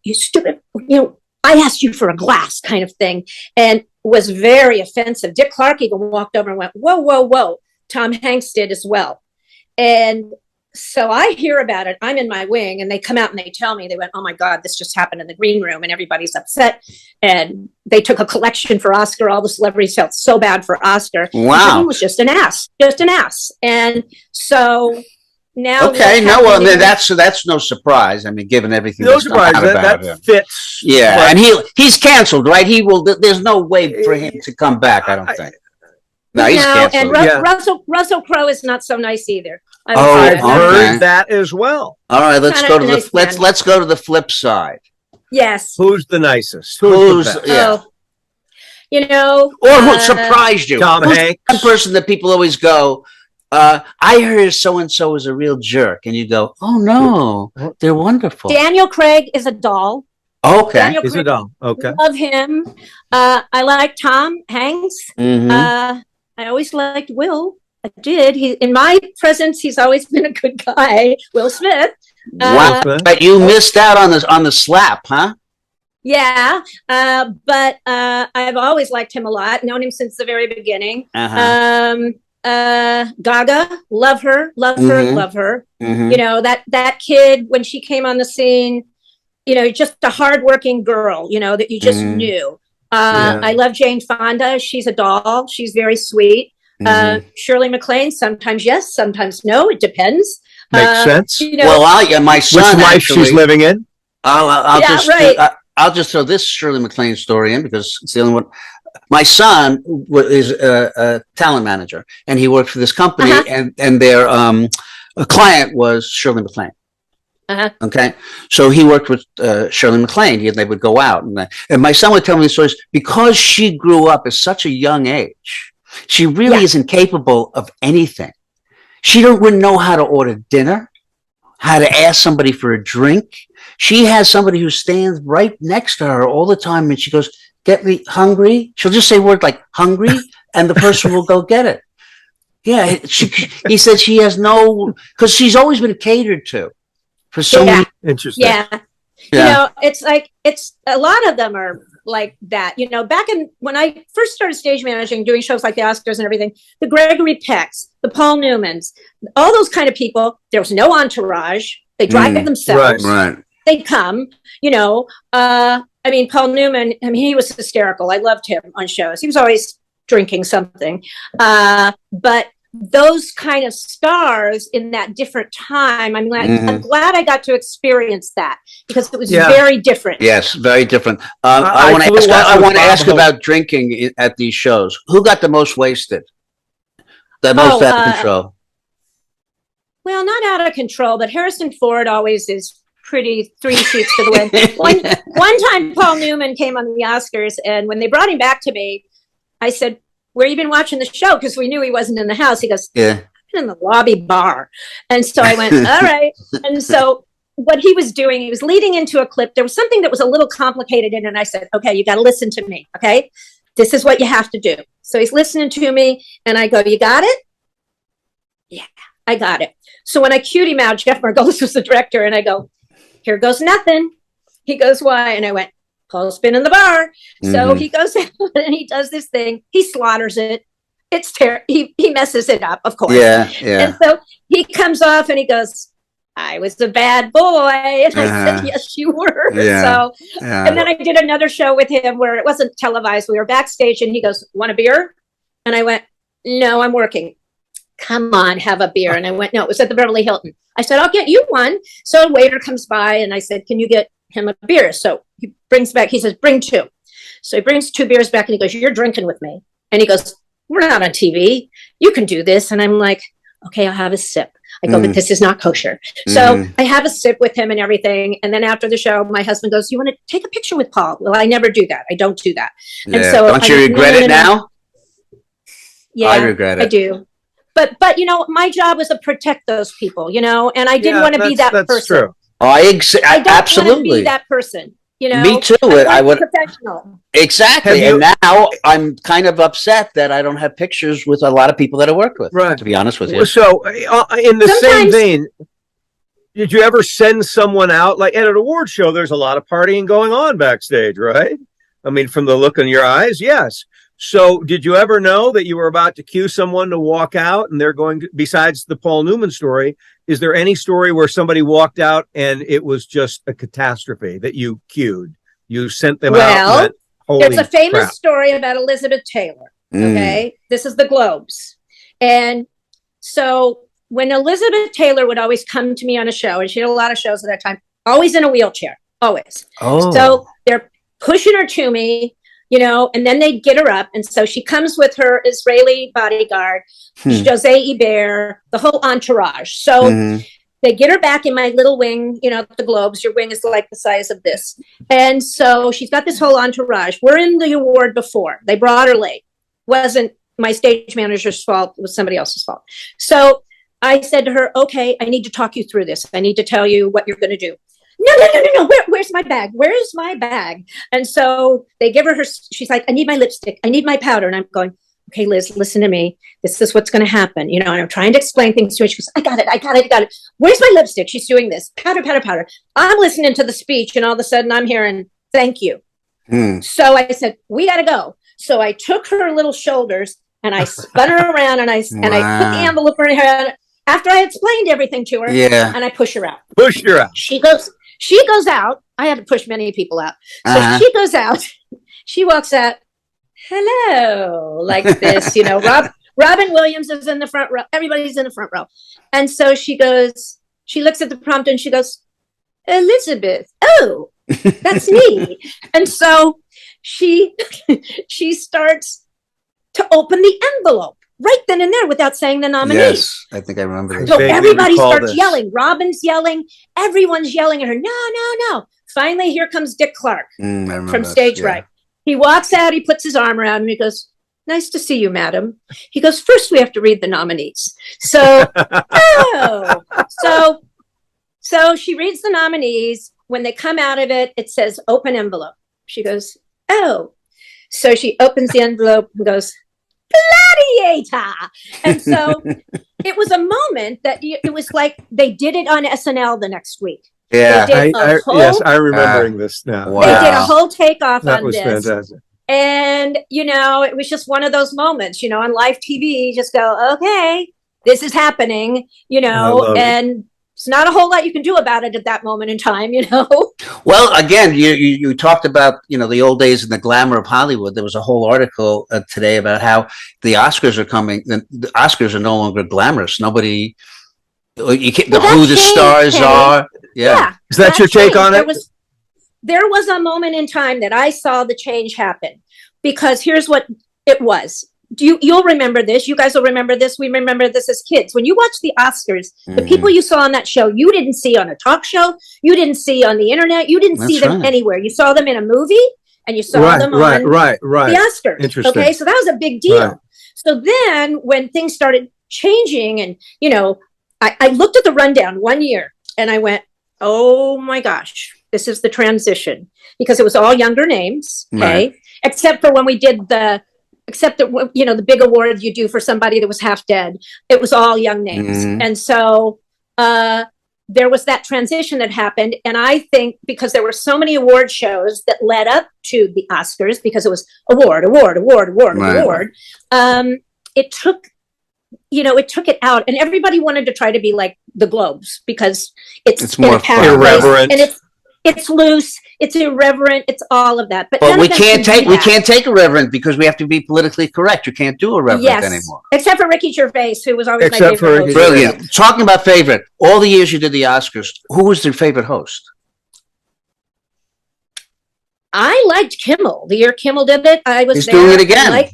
I asked you for a glass," kind of thing, and was very offensive. Dick Clark even walked over and went, "Whoa, whoa, whoa." Tom Hanks did as well. And so I hear about it. I'm in my wing, and they come out and they tell me, they went, "Oh my God, this just happened in the green room," and everybody's upset. And they took a collection for Oscar. All the celebrities felt so bad for Oscar. Wow. He was just an ass. And so now. Okay, that's no surprise. I mean, given everything. No surprise. That fits. Yeah, and he's canceled, right? He will. There's no way for him to come back, I don't think. No, he's canceled. And Russell Crowe is not so nice either. I've heard that as well. All right, let's go to the flip side. Yes. Who's the nicest? you know. Or who surprised you? Tom Hanks. One person that people always go, I heard so-and-so is a real jerk. And you go, oh, no, they're wonderful. Daniel Craig is a doll. Okay. He's a doll. Okay. Love him. I like Tom Hanks. Mm-hmm. I always liked Will. I did. In my presence, he's always been a good guy. Will Smith. Wow. But you missed out on the slap, huh? Yeah. But I've always liked him a lot. Known him since the very beginning. Gaga, love her. Mm-hmm. You know, that kid, when she came on the scene, you know, just a hardworking girl, you know, that you just knew. I love Jane Fonda. She's a doll. She's very sweet. Shirley MacLaine, sometimes yes, sometimes no. It depends. Makes sense. You know, well, my son. Which life she's living in? I'll just throw this Shirley MacLaine story in because it's the only one. My son is a talent manager, and he worked for this company, and their client was Shirley MacLaine. Okay, so he worked with Shirley MacLaine. They would go out, and my son would tell me these stories because she grew up at such a young age. She really isn't capable of anything. She wouldn't know how to order dinner, how to ask somebody for a drink. She has somebody who stands right next to her all the time, and she goes, "Get me hungry." She'll just say words like "hungry," and the person will go get it. Yeah, he said she has because she's always been catered to. For so many. Interesting. Yeah. You know, it's like, a lot of them are like that. You know, back when I first started stage managing, doing shows like the Oscars and everything, the Gregory Pecks, the Paul Newmans, all those kind of people, there was no entourage. They drive themselves. Right. They come, you know. I mean, Paul Newman, he was hysterical. I loved him on shows. He was always drinking something. But those kind of stars in that different time, I mean, I'm glad I got to experience that because it was very different. Yes, very different. I want to ask about drinking at these shows. Who got the most wasted? The most out of control? Well, not out of control, but Harrison Ford always is pretty 3 sheets to the wind. One time Paul Newman came on the Oscars, and when they brought him back to me, I said, "Where you been watching the show?" Because we knew he wasn't in the house. He goes, "I've been in the lobby bar." And so I went, all right. And so what he was doing, he was leading into a clip. There was something that was a little complicated in it. And I said, okay, you got to listen to me. Okay. This is what you have to do. So he's listening to me and I go, "You got it?" "Yeah, I got it." So when I cued him out, Jeff Margolis was the director, and I go, "Here goes nothing." He goes, "Why?" And I went, "Paul's been in the bar." So he goes out and he does this thing. He slaughters it. It's terrible. He messes it up, of course. Yeah. And so he comes off and he goes, "I was a bad boy." And I said, "Yes, you were." And then I did another show with him where it wasn't televised. We were backstage and he goes, "Want a beer?" And I went, "No, I'm working." "Come on, have a beer." And I went, "No, it was at the Beverly Hilton." I said, "I'll get you one." So a waiter comes by and I said, "Can you get him a beer?" So he brings back, he says, "Bring 2. So he brings 2 beers back and he goes, "You're drinking with me." And he goes, "We're not on TV. You can do this." And I'm like, "Okay, I'll have a sip." I go, "But this is not kosher." So I have a sip with him and everything. And then after the show, my husband goes, "You want to take a picture with Paul?" Well, I never do that. I don't do that. Yeah. And so don't you regret it now? Yeah, I regret it. I do. But you know, my job was to protect those people, you know, and I didn't want to be that person. True. I don't absolutely want to be that person. You know, me too. I would professional. Exactly. And now I'm kind of upset that I don't have pictures with a lot of people that I worked with. Right. To be honest with you. So, in the same vein, did you ever send someone out? Like at an award show, there's a lot of partying going on backstage, right? I mean, from the look in your eyes, yes. So, did you ever know that you were about to cue someone to walk out, and they're going to? Besides the Paul Newman story, is there any story where somebody walked out and it was just a catastrophe that you cued? You sent them out. Well, there's a famous story about Elizabeth Taylor. Okay, this is the Globes, and so when Elizabeth Taylor would always come to me on a show, and she had a lot of shows at that time, always in a wheelchair, always. Oh, so they're pushing her to me. You know, and then they'd get her up. And so she comes with her Israeli bodyguard, Jose Iber, the whole entourage. So they get her back in my little wing, the Globes. Your wing is like the size of this. And so she's got this whole entourage. We're in the award before. They brought her late. Wasn't my stage manager's fault. It was somebody else's fault. So I said to her, okay, I need to talk you through this. I need to tell you what you're going to do. No. Where's my bag? Where's my bag? And so they give her, she's like, I need my lipstick. I need my powder. And I'm going, okay, Liz, listen to me. This is what's going to happen. And I'm trying to explain things to her. She goes, I got it. Where's my lipstick? She's doing this. Powder. I'm listening to the speech, and all of a sudden I'm hearing, thank you. So I said, we got to go. So I took her little shoulders and I spun her around and I put the envelope in her hand after I explained everything to her. Yeah. And I push her out. She goes out. I had to push many people out. So she goes out. She walks out. Hello, like this, Robin Williams is in the front row. Everybody's in the front row. And so she looks at the prompter and she goes, Elizabeth, oh, that's me. And so she starts to open the envelope right then and there without saying the nominees. Yes, I think I remember this. So everybody starts yelling. Robin's yelling. Everyone's yelling at her. No. Finally, here comes Dick Clark from Stage Right. He walks out, he puts his arm around me, he goes, nice to see you, madam. He goes, first we have to read the nominees. So she reads the nominees. When they come out of it, it says open envelope. She goes, oh. So she opens the envelope and goes, Gladiator. And so it was a moment that it was like they did it on SNL the next week. Yeah, I'm remembering this now. Wow. They did a whole takeoff on this. That was fantastic. And, it was just one of those moments, on live TV, you just go, okay, this is happening, and it's not a whole lot you can do about it at that moment in time, Well, again, you talked about, the old days and the glamour of Hollywood. There was a whole article today about how the Oscars are coming. The Oscars are no longer glamorous. Nobody... You can't, who the stars are. Yeah. Is that your take on it? There was a moment in time that I saw the change happen, because here's what it was. You'll remember this. You guys will remember this. We remember this as kids. When you watch the Oscars, the people you saw on that show, you didn't see on a talk show. You didn't see on the internet. You didn't see them anywhere. You saw them in a movie and you saw them on the Oscars. Interesting. Okay. So that was a big deal. Right. So then when things started changing and, I looked at the rundown one year and I went, oh my gosh, this is the transition, because it was all younger names. Okay. Right. Except for when we did the big award you do for somebody that was half dead, it was all young names. And so, there was that transition that happened. And I think because there were so many award shows that led up to the Oscars, because it was award, it took it out, and everybody wanted to try to be like the Globes, because it's more irreverent, and it's loose, it's irreverent, it's all of that. But we can't take irreverent, because we have to be politically correct. You can't do irreverent anymore. Except for Ricky Gervais, who was always my favorite host. Brilliant. Talking about favorite, all the years you did the Oscars, who was your favorite host? I liked Kimmel. The year Kimmel did it, I was there. Doing it again. And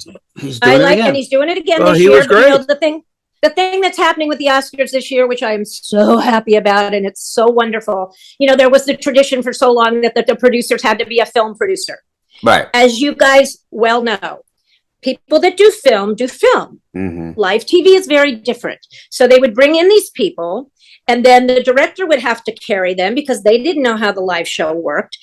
he's doing it again this year. Was great. But, the thing that's happening with the Oscars this year, which I am so happy about, and it's so wonderful. There was the tradition for so long that the producers had to be a film producer. Right. As you guys well know, people that do film do film. Live TV is very different. So they would bring in these people, and then the director would have to carry them, because they didn't know how the live show worked.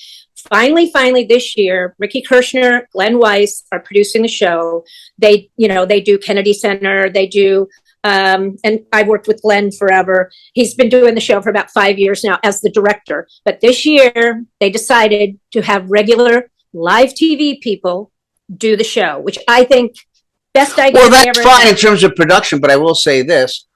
Finally, this year, Ricky Kirshner, Glenn Weiss are producing the show. They do Kennedy Center. They do, and I've worked with Glenn forever. He's been doing the show for about 5 years now as the director. But this year, they decided to have regular live TV people do the show, which I think best idea. Well, that's fine in terms of production, but I will say this.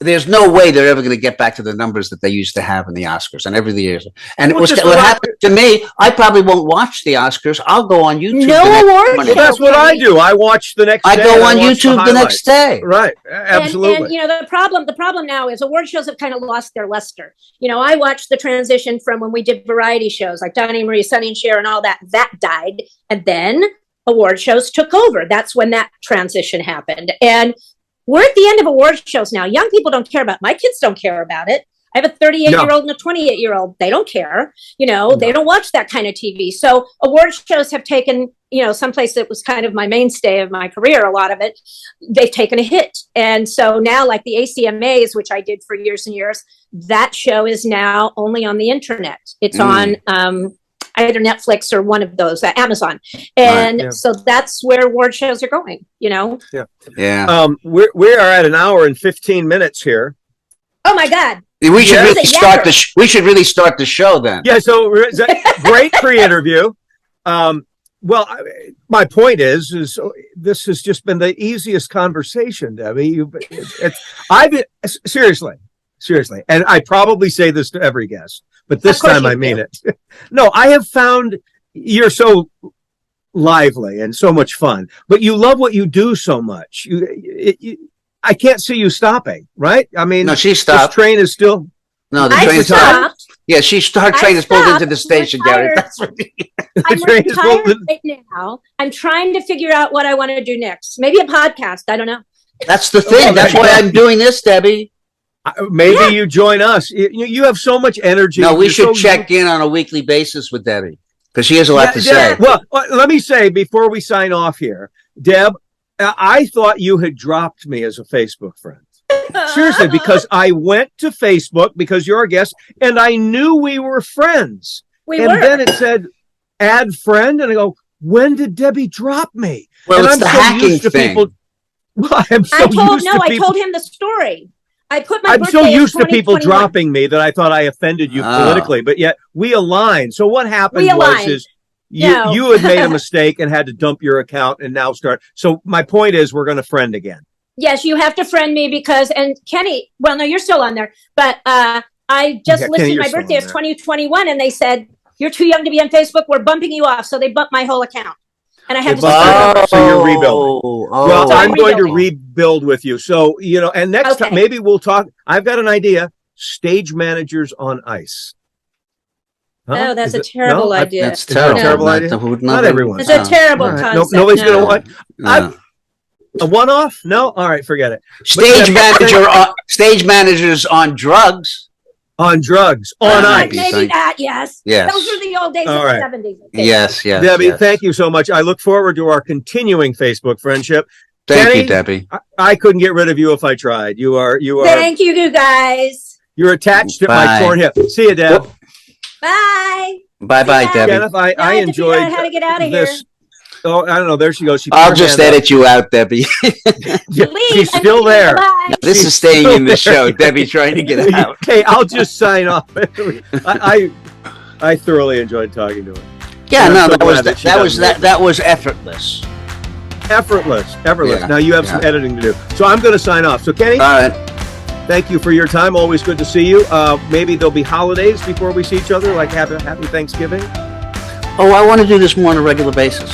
There's no way they're ever going to get back to the numbers that they used to have in the Oscars and every year. And what happened to me, I probably won't watch the Oscars. I'll go on YouTube. Well, that's what I do. I watch the next day. I go on YouTube the next day. Right. Absolutely. And the problem now is award shows have kind of lost their luster. I watched the transition from when we did variety shows like Donnie, Marie, Sonny and Cher and all that. That died. And then award shows took over. That's when that transition happened. And We're at the end of award shows now. Young people don't care about it. My kids don't care about it. I have a 38-year-old and a 28-year-old. They don't care. They don't watch that kind of TV. So award shows have taken, someplace that was kind of my mainstay of my career, a lot of it, they've taken a hit. And so now, like the ACMAs, which I did for years and years, that show is now only on the internet. It's on either Netflix or one of those, Amazon. And so that's where award shows are going, Yeah. We are at an hour and 15 minutes here. Oh my God. We should really start the show then. Yeah. So great pre-interview. Well, my point is this has just been the easiest conversation, Debbie. I've been seriously, and I probably say this to every guest, but this time I mean it. No, I have found you're so lively and so much fun, but you love what you do so much. I can't see you stopping, right? I mean, no, she stopped. This train is still. No, the train stopped. Yeah, her train is pulled into the station, Gary. That's what I'm retired right now. I'm trying to figure out what I want to do next. Maybe a podcast. I don't know. That's the thing. That's why I'm doing this, Debbie. Maybe you join us. You have so much energy. No, we should check in on a weekly basis with Debbie because she has a lot to say. Well, let me say before we sign off here, Deb, I thought you had dropped me as a Facebook friend. Seriously, because I went to Facebook because you're a guest and I knew we were friends. Then it said add friend and I go, when did Debbie drop me? Well, and it's the hacking thing. I told him the story. I'm so used to people dropping me that I thought I offended you politically, but yet we aligned. So what happened was you had made a mistake and had to dump your account and now start. So my point is we're going to friend again. Yes, you have to friend me because, and Kenny, well, no, you're still on there, but I just listed my birthday as 2021 and they said, you're too young to be on Facebook. We're bumping you off. So they bumped my whole account. And I had to start. So you're rebuilding. Well, so I'm going to rebuild with you. So, and next time, maybe we'll talk. I've got an idea. Stage managers on ice. Huh? Oh, that's a terrible idea. That's terrible. Terrible idea. Not everyone. It's a terrible concept. Nobody's going to want. A one-off? No? All right, forget it. Stage managers on drugs. On drugs. On ice. Maybe that, yes. Yes. Those were the old days of the 70s. Yes. Debbie, thank you so much. I look forward to our continuing Facebook friendship. Thank you, Debbie. I couldn't get rid of you if I tried. You are. Thank you guys. You're attached to my torn hip. See you, Deb. Bye. Bye, Debbie. Kenneth, I enjoyed how to get out of this. Here. Oh, I don't know. There she goes. I'll just edit you out, Debbie. She's still there. No, this is staying in the show. Debbie trying to get out. Hey, I'll just sign off. I thoroughly enjoyed talking to her. Yeah, no, that was effortless. Effortless. Yeah, now you have some editing to do. So I'm going to sign off. So Kenny, all right. Thank you for your time. Always good to see you. Maybe there'll be holidays before we see each other, like happy Thanksgiving. Oh, I want to do this more on a regular basis.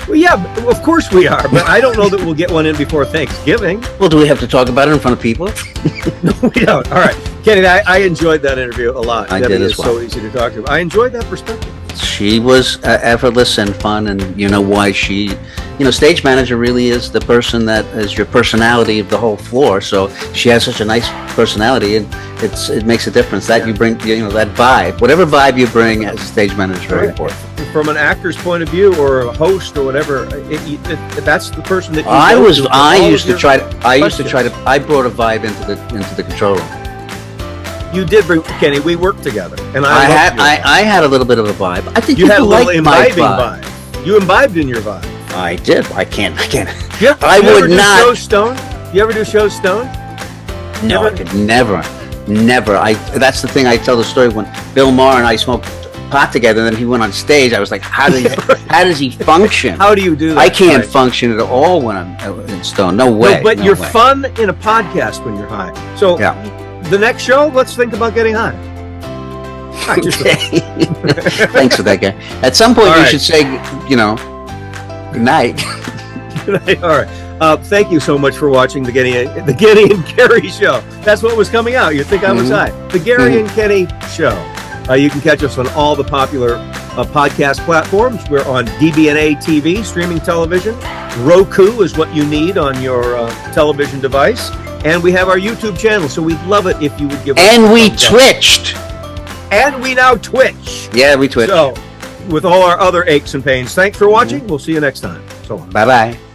Well, yeah, of course we are, but I don't know that we'll get one in before Thanksgiving. Well, do we have to talk about it in front of people? No, we don't. All right. Kenny, I enjoyed that interview a lot. I did as well. So easy to talk to. I enjoyed that perspective. She was effortless and fun, and you know why stage manager really is the person that is your personality of the whole floor. So she has such a nice personality, and it makes a difference that you bring, that vibe, whatever vibe you bring as a stage manager is very important. From an actor's point of view or a host or whatever, that's the person that you I brought a vibe into the control room. You did bring Kenny. We worked together, and I had a little bit of a vibe. I think you had a little like imbibing vibe. You imbibed in your vibe. I did. I can't. Yeah. I would not. Show Stone? You ever do shows Stone? No, I could never. That's the thing. I tell the story when Bill Maher and I smoked pot together, and then he went on stage. I was like, how does he function? How do you do that? I can't function at all when I'm in Stone. No way. No, but you're fun in a podcast when you're high. So the next show, let's think about getting high. Okay. Thanks for that, guy. At some point, you should say, good night. Good night. All right. Thank you so much for watching the Getty and Gary Show. That's what was coming out. You'd think I was high. The Gary and Kenny Show. You can catch us on all the popular podcast platforms. We're on DBNA TV, streaming television. Roku is what you need on your television device. And we have our YouTube channel, so we'd love it if you would give us And we twitched. And we now Twitch. Yeah, we twitch. So, with all our other aches and pains, thanks for watching. We'll see you next time. So long. Bye-bye.